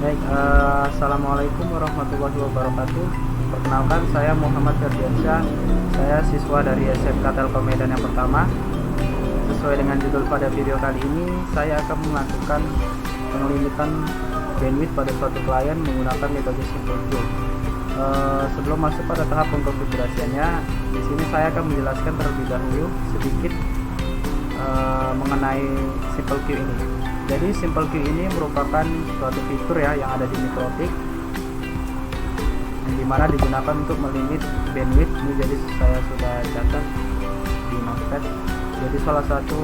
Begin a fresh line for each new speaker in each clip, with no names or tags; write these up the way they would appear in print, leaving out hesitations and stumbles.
Baik, assalamualaikum warahmatullahi wabarakatuh. Perkenalkan, saya Muhammad Ferdiansyah. Saya siswa dari SMK Telkom Medan yang pertama. Sesuai dengan judul pada video kali ini, saya akan melakukan pengelimitan bandwidth pada suatu klien menggunakan metode Simple Queue. Sebelum masuk pada tahap pengkonfigurasiannya, di sini saya akan menjelaskan terlebih dahulu sedikit mengenai Simple Queue ini. Jadi Simple Queue ini merupakan suatu fitur ya yang ada di Mikrotik, yang dimana digunakan untuk melimit bandwidth. Ini jadi saya sudah catat di notepad. Jadi salah satu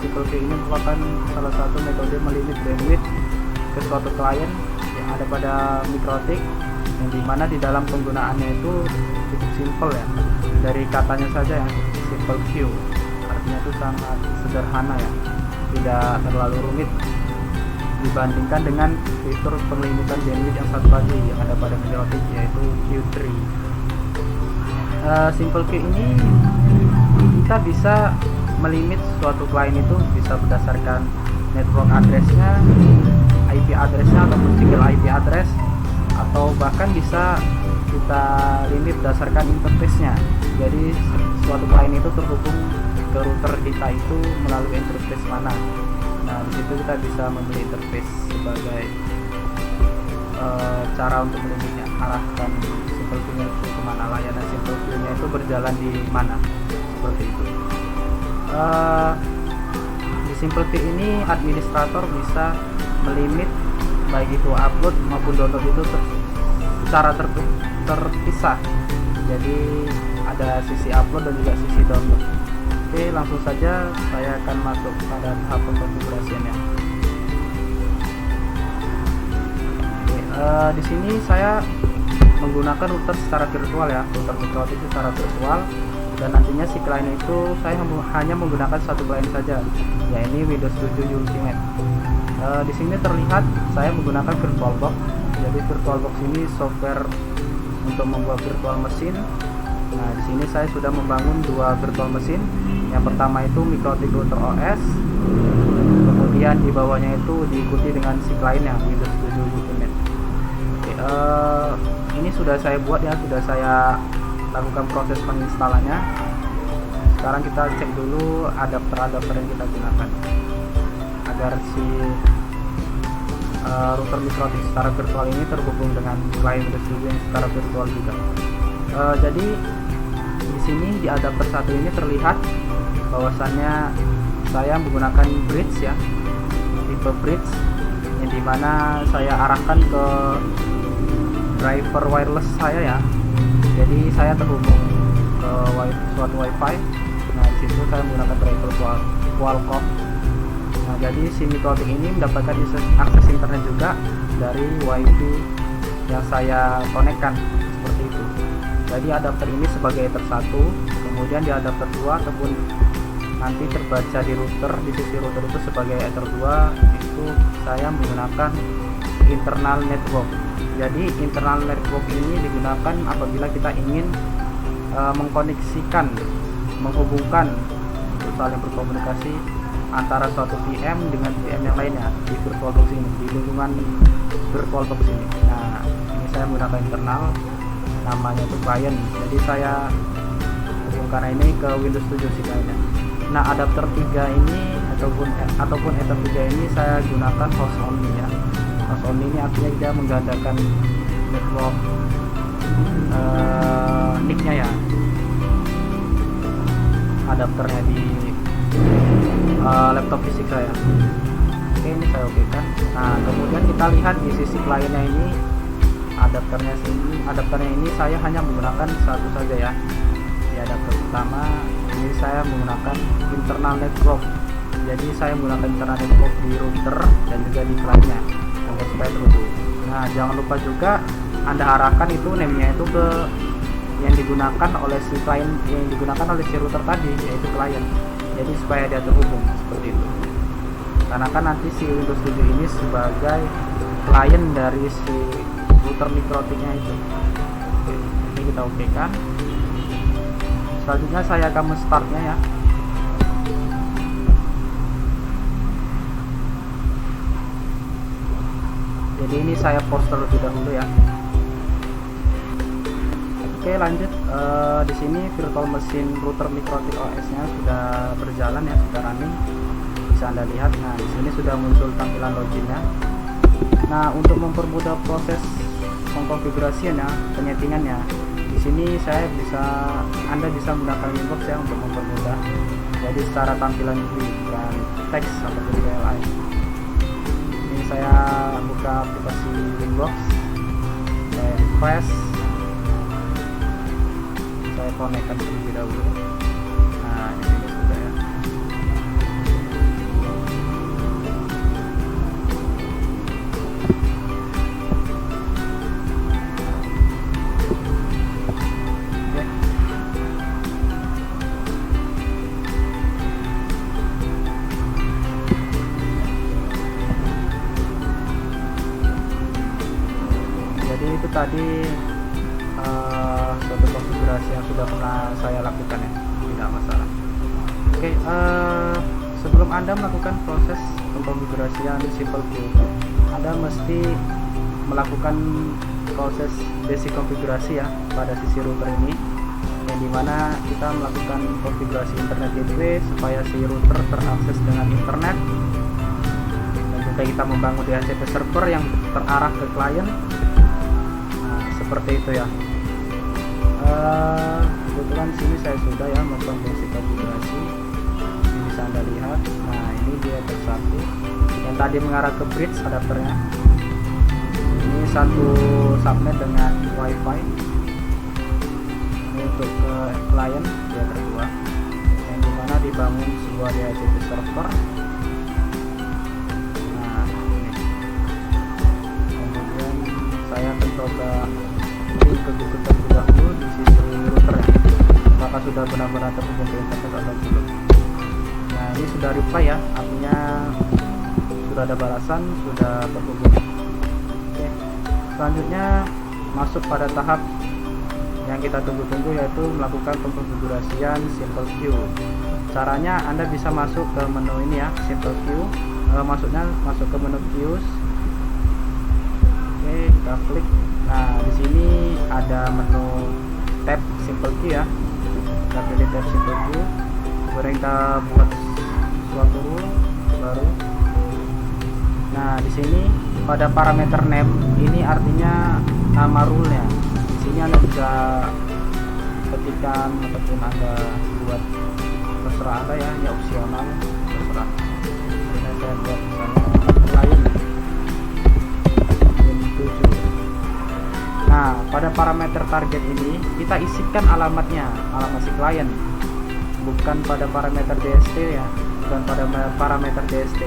Simple Queue ini merupakan salah satu metode melimit bandwidth ke suatu klien yang ada pada Mikrotik, yang dimana di dalam penggunaannya itu cukup simple ya. Dari katanya saja ya, Simple Queue artinya itu sangat sederhana ya, tidak terlalu rumit dibandingkan dengan fitur penglimitan bandwidth yang satu lagi yang ada pada Mikrotik, yaitu Q3. Simple Queue ini kita bisa melimit suatu klien itu bisa berdasarkan network address-nya, IP address-nya ataupun single IP address, atau bahkan bisa kita limit berdasarkan interface-nya. Jadi suatu klien itu terhubung ke router kita itu melalui interface mana. Nah, di situ kita bisa memilih interface sebagai cara untuk melimitnya, arahkan Simple Queue-nya itu kemana, layanan Simple Queue-nya itu berjalan di mana, seperti itu. Di Simple Queue ini administrator bisa melimit baik itu upload maupun download itu secara terpisah. Jadi ada sisi upload dan juga sisi download. Oke, langsung saja saya akan masuk pada tahap konfigurasinya. Di sini saya menggunakan router secara virtual ya, router Mikrotik secara virtual, dan nantinya si klien itu saya hanya menggunakan satu klien saja, yaitu Windows 7 Ultimate. Di sini terlihat saya menggunakan VirtualBox. Jadi VirtualBox ini software untuk membuat virtual mesin. Nah, di sini saya sudah membangun dua virtual mesin. Yang pertama itu Mikrotik Router OS, kemudian di bawahnya itu diikuti dengan si kliennya Windows 7 Ultimate. Oke, ini sudah saya buat ya, sudah saya lakukan proses penginstalannya. Sekarang kita cek dulu adapter yang kita gunakan agar si router Mikrotik secara virtual ini terhubung dengan klien Windows 7 yang secara virtual juga. Jadi di sini di adapter satu ini terlihat bahwasannya saya menggunakan bridge ya, tipe bridge, yang dimana saya arahkan ke driver wireless saya ya. Jadi saya terhubung ke suatu wifi. Nah, di situ saya menggunakan driver Qualcomm. Nah, jadi si Mikrotik ini mendapatkan akses internet juga dari wifi yang saya konekkan, seperti itu. Jadi adapter ini sebagai ether 1, kemudian di adapter 2 ataupun nanti terbaca di router, di sisi router itu sebagai ether 2, itu saya menggunakan internal network. Jadi internal network ini digunakan apabila kita ingin mengkoneksikan, menghubungkan untuk saling berkomunikasi antara suatu VM dengan VM yang lainnya di VirtualBox ini, di lingkungan VirtualBox ini. Nah, ini saya menggunakan internal, namanya itu client. Jadi saya hubungkan ini ke Windows 7 sih kayaknya. Nah, adapter 3 ini ataupun ether 3 ini saya gunakan host only ya. Host only ini artinya dia menggandakan network NIC-nya ya, adapternya di laptop fisik saya. Oke, ini saya okekan. Nah, kemudian kita lihat di sisi kliennya ini adapternya ini saya hanya menggunakan satu saja ya. Di adapter pertama ini saya menggunakan internal network. Jadi saya menggunakan internal network di router dan juga di kliennya agar supaya terhubung. Nah, jangan lupa juga Anda arahkan itu name-nya itu ke yang digunakan oleh si klien, yang digunakan oleh si router tadi, yaitu klien. Jadi supaya dia terhubung, seperti itu. Karena kan nanti si Windows 7 ini sebagai klien dari si router Mikrotiknya itu. Oke, ini kita okekan. Selanjutnya saya akan men-startnya ya. Jadi ini saya pause terlebih dahulu ya. Oke, lanjut. Di sini virtual machine router MikroTik OS-nya sudah berjalan ya, sudah running. Bisa Anda lihat. Nah, di sini sudah muncul tampilan loginnya. Nah, untuk mempermudah proses pengkonfigurasiannya, penyetingannya, di sini Anda bisa menggunakan Winbox ya untuk mempermudah. Jadi secara tampilan GUI dan teks ataupun CLI. Ini saya buka aplikasi Winbox, saya refresh, saya konekkan terlebih dahulu. Nah, di sini sudah ya. Oke. Jadi itu tadi suatu konfigurasi yang sudah pernah saya lakukan ya, tidak masalah. Oke, sebelum Anda melakukan proses pengkonfigurasian di Simple View, Anda mesti melakukan proses basic konfigurasi ya pada sisi router ini, yang dimana kita melakukan konfigurasi internet gateway supaya si router terakses dengan internet, dan juga kita membangun DHCP server yang terarah ke klien. Nah, seperti itu ya. Kebetulan sini saya sudah ya melakukan basic konfigurasi. Ini bisa Anda lihat. Nah, ini dia tersatu yang tadi mengarah ke bridge adapternya. Ini satu subnet dengan wifi. Ini untuk ke klien dia berdua, yang dimana dibangun sebuah DHCP server. Nah, ini kemudian saya akan coba link ke Google terlebih dahulu di sisi routernya, apakah sudah benar-benar terhubung ke internet atau belum. Nah, ini sudah reply ya, artinya sudah ada balasan, sudah terhubung. Oke, selanjutnya masuk pada tahap yang kita tunggu-tunggu, yaitu melakukan pengkonfigurasian Simple View. Caranya Anda bisa masuk ke menu ini ya, Simple View. Maksudnya masuk ke menu Views. Oke, kita klik. Nah, di sini ada menu tab Simple View ya. Kita pilih tab Simple View. Kemudian kita buat suatu rule baru. Nah, di sini pada parameter name ini artinya nama rule-nya. Di sini Anda bisa ketikkan ataupun Anda buat terserah Anda ya, ini opsional, terserah. Ini saya buat misalnya klien 7. Nah, pada parameter target ini kita isikan alamatnya, alamat si klien, bukan pada parameter DST ya, bukan pada parameter DST.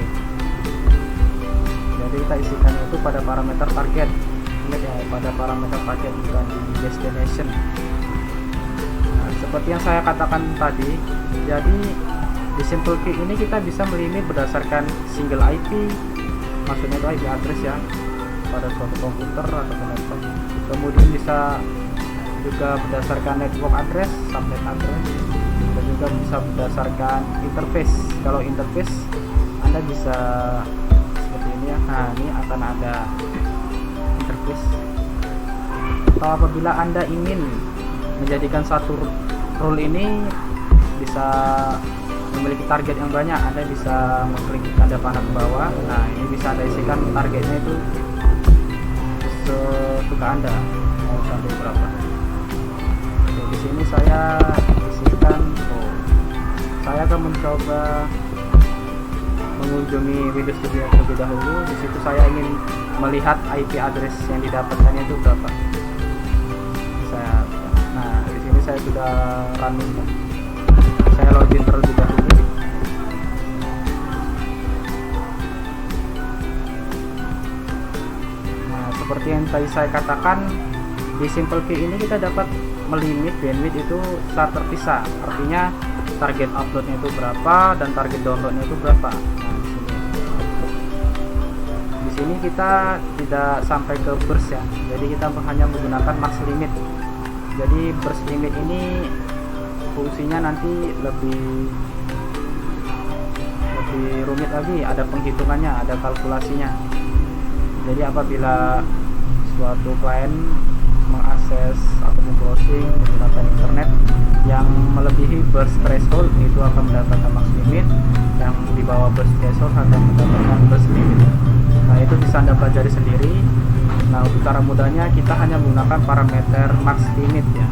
Jadi kita isikan itu pada parameter target, ingat ya, pada parameter target bukan destination. Nah, seperti yang saya katakan tadi, jadi di Simple View ini kita bisa melimit berdasarkan single IP, maksudnya itu IP address ya, pada suatu komputer atau laptop. Kemudian bisa juga berdasarkan network address, subnet address, dan juga bisa berdasarkan interface. Kalau interface Anda bisa seperti ini ya. Nah, ini akan ada interface. Atau apabila Anda ingin menjadikan satu rule ini bisa memiliki target yang banyak, Anda bisa mengklik tanda panah ke bawah. Nah, ini bisa Anda isikan targetnya itu sesuka Anda mau sampai berapa. Oke, di sini saya isikan. Saya akan mencoba mengunjungi Windows Studio terlebih dahulu. Di situ saya ingin melihat IP address yang didapatkannya itu berapa. Nah, di sini saya sudah running. Saya login terlebih dahulu. Seperti yang tadi saya katakan, di Simple View ini kita dapat melimit bandwidth itu secara terpisah. Artinya target uploadnya itu berapa dan target downloadnya itu berapa. Nah, di sini kita tidak sampai ke burst ya. Jadi kita hanya menggunakan max limit. Jadi burst limit ini fungsinya nanti lebih rumit lagi, ada penghitungannya, ada kalkulasinya. Jadi apabila suatu klien mengakses atau browsing menggunakan internet yang melebihi burst threshold, itu akan mendapatkan max limit, yang di bawah burst threshold akan mendapatkan burst limit. Nah, itu bisa Anda pelajari sendiri. Nah, untuk cara mudahnya kita hanya menggunakan parameter max limit ya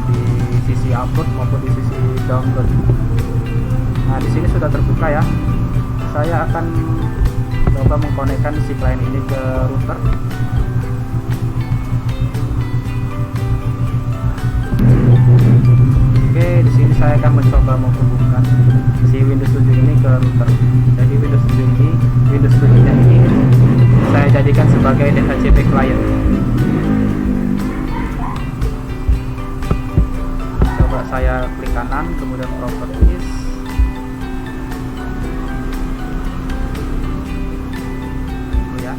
di sisi upload maupun di sisi download. Nah, di sini sudah terbuka ya. Saya akan coba mengkonekkan si klien ini ke router. Oke, di sini saya akan mencoba menghubungkan si Windows Studio ini ke router. Jadi Windows Studio ini saya jadikan sebagai DHCP client. Coba saya klik kanan, kemudian properties. Ya,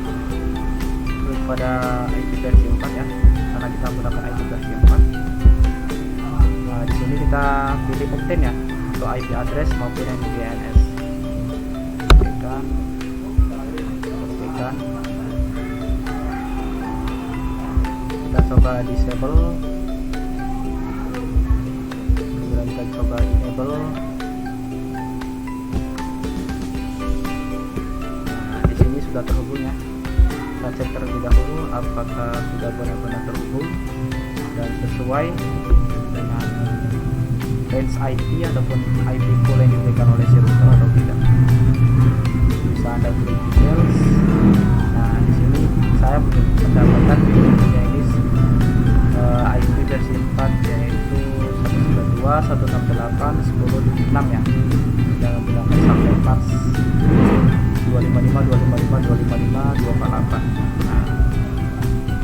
klik pada IP versi 4 ya, karena kita menggunakan IP versi 4. Nah, di sini kita pilih obtain ya, untuk IP address maupun yang di DNS. Pastikan. Kita coba disable, kemudian kita coba enable. Nah, di sini sudah terhubung ya. Kita cek terlebih dahulu apakah sudah benar-benar terhubung dan sesuai dengan range IP ataupun IP pool yang diberikan oleh si router atau tidak. Bisa Anda pilih details. Nah, di sini saya mendapatkan videonya ini IP versi 4 yaitu 192.168.10.6 ya, yang menggunakan sampai Mars 255.255.255.248. Nah,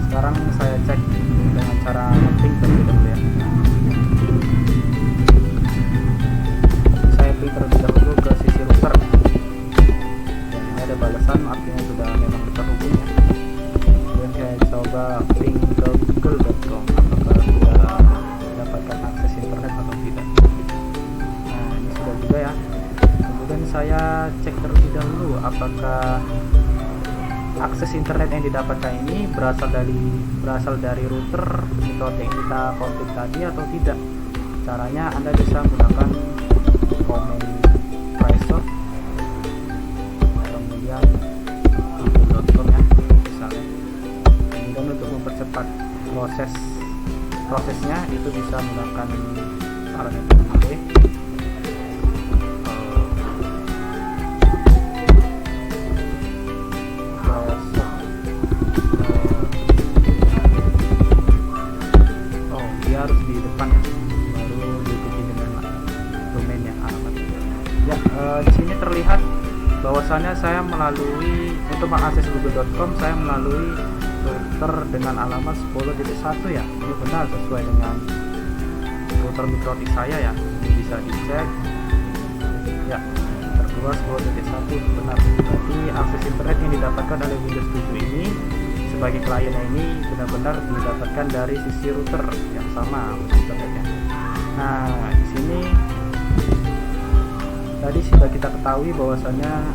sekarang saya cek dengan cara ping terlebih dahulu ya. Saya ping terlebih dahulu ke sisi router. Ini ada balasan, artinya sudah memang terhubung ya. Kemudian saya coba ping ke google.com, apakah sudah mendapatkan akses internet atau tidak. Nah, ini sudah juga ya. Kemudian saya cek terlebih dahulu apakah akses internet yang didapatkan ini berasal dari router metode yang kita konfig tadi atau tidak. Caranya Anda bisa menggunakan command Microsoft, kemudian google.com ya misalnya. Kemudian untuk mempercepat prosesnya itu bisa menggunakan parameter IP. Harus di depan ya, baru diikuti dengan domainnya, alamatnya. Ya, di sini terlihat bahwasannya saya melalui untuk mengakses google.com saya melalui router dengan alamat 10.1 ya. Ini benar sesuai dengan router mikrotik saya ya. Ini bisa dicek. Ya, terkeluar 10.1 benar. Berarti akses internet yang didapatkan oleh Windows 7 ini sebagai kliennya ini benar-benar didapatkan dari sisi router yang sama internetnya. Nah, di sini tadi sudah kita ketahui bahwasanya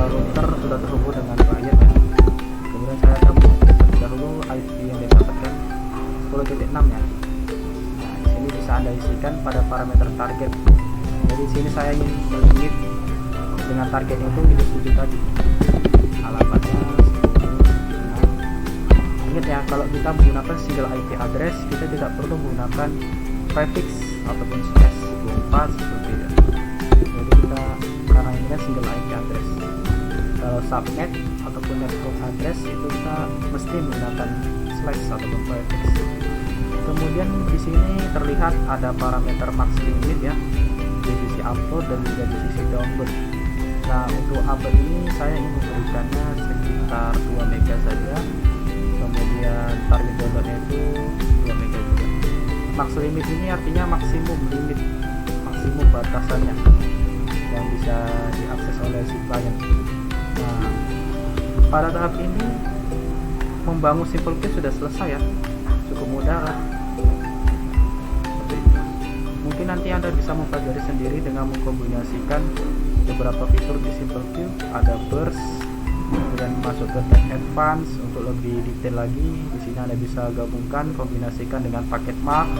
router sudah terhubung dengan klien ya. Kemudian saya akan terlebih dahulu IP yang didapatkan 10.6 ya. Nah, di sini bisa Anda isikan pada parameter target. Jadi di sini saya ingin melimit dengan targetnya itu Windows 7 tadi. Alamatnya. Ingat ya, kalau kita menggunakan single IP address, kita tidak perlu menggunakan prefix ataupun slash 24 seperti itu. Jadi kita, karena ini kan single IP address. Kalau subnet ataupun network address itu kita mesti menggunakan slash ataupun prefix. Kemudian di sini terlihat ada parameter max limit ya, di sisi upload dan juga di sisi download. Nah, untuk upload ini saya ingin memberikannya sekitar 2 MB saja. Kemudian target downloadnya itu 2 MB juga. Max limit ini artinya maksimum limit, maksimum batasannya yang bisa diakses oleh si klien. Nah, pada tahap ini membangun simple queue sudah selesai ya, cukup mudah lah. Mungkin nanti Anda bisa mempelajari sendiri dengan mengkombinasikan beberapa fitur di simple queue. Ada burst, kemudian masuk ke tab advance untuk lebih detail lagi. Di sini Anda bisa gabungkan, kombinasikan dengan paket Max.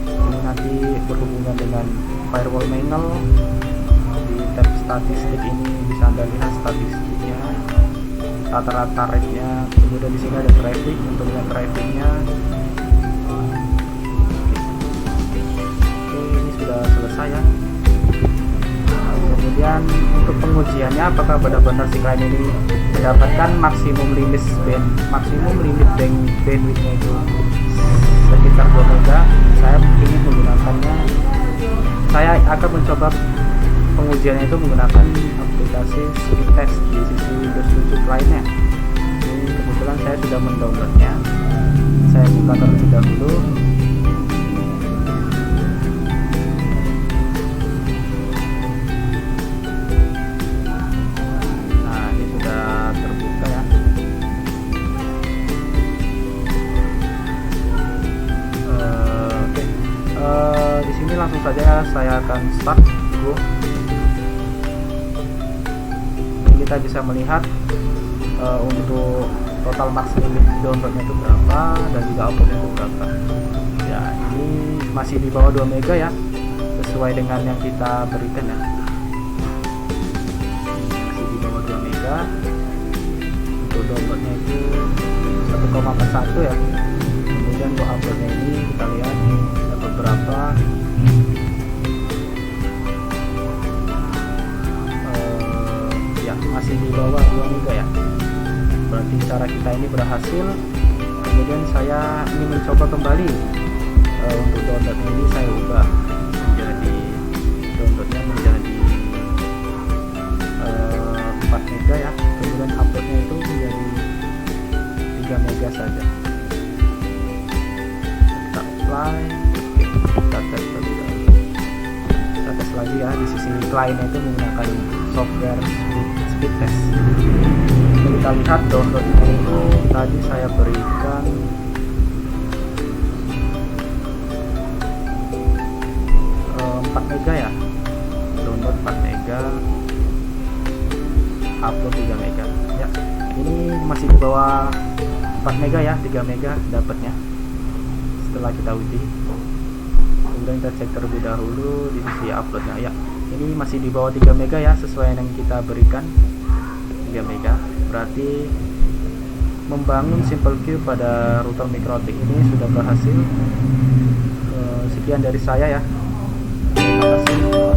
Ini nanti berhubungan dengan firewall manual. Di tab statistik ini bisa Anda lihat statistiknya, rata-rata rate-nya. Kemudian di sini ada traffic untuk lihat trafficnya. Oke, ini sudah selesai ya. Kemudian untuk pengujiannya apakah benar-benar si klien ini mendapatkan maksimum limit bandwidth-nya itu sekitar 2 mega. Saya ingin menggunakannya, saya akan mencoba pengujiannya itu menggunakan aplikasi speed test di sisi Windows 7 lainnya. Ini kebetulan saya sudah mendownloadnya, saya buka terlebih dahulu. Langsung saja saya akan start dulu. Kita bisa melihat untuk total max limit downloadnya itu berapa dan juga outputnya itu berapa ya. Ini masih di bawah 2 mega ya, sesuai dengan yang kita berikan ya. Masih di bawah 2 mega. Untuk downloadnya itu 1,41 ya. Kemudian untuk uploadnya ini kita lihat dapat berapa. Masih di bawah 2 mega ya, berarti cara kita ini berhasil. Kemudian saya ingin mencoba kembali untuk download ini, saya ubah menjadi downloadnya menjadi 4 mega ya. Kemudian uploadnya itu menjadi 3 mega saja. Kita apply, kita tes lagi ya. Di sisi kliennya itu menggunakan software speed test. Kita lihat downloadnya itu tadi saya berikan 4 mega ya, download 4 mega, upload 3 mega ya. Ini masih di bawah 4 mega ya, 3 mega dapatnya setelah kita uji. Kemudian kita cek terlebih dahulu di sisi uploadnya ya, ini masih di bawah 3 mega ya, sesuai yang kita berikan 3 mega. Berarti membangun simple queue pada router mikrotik ini sudah berhasil. Sekian dari saya ya, terima kasih.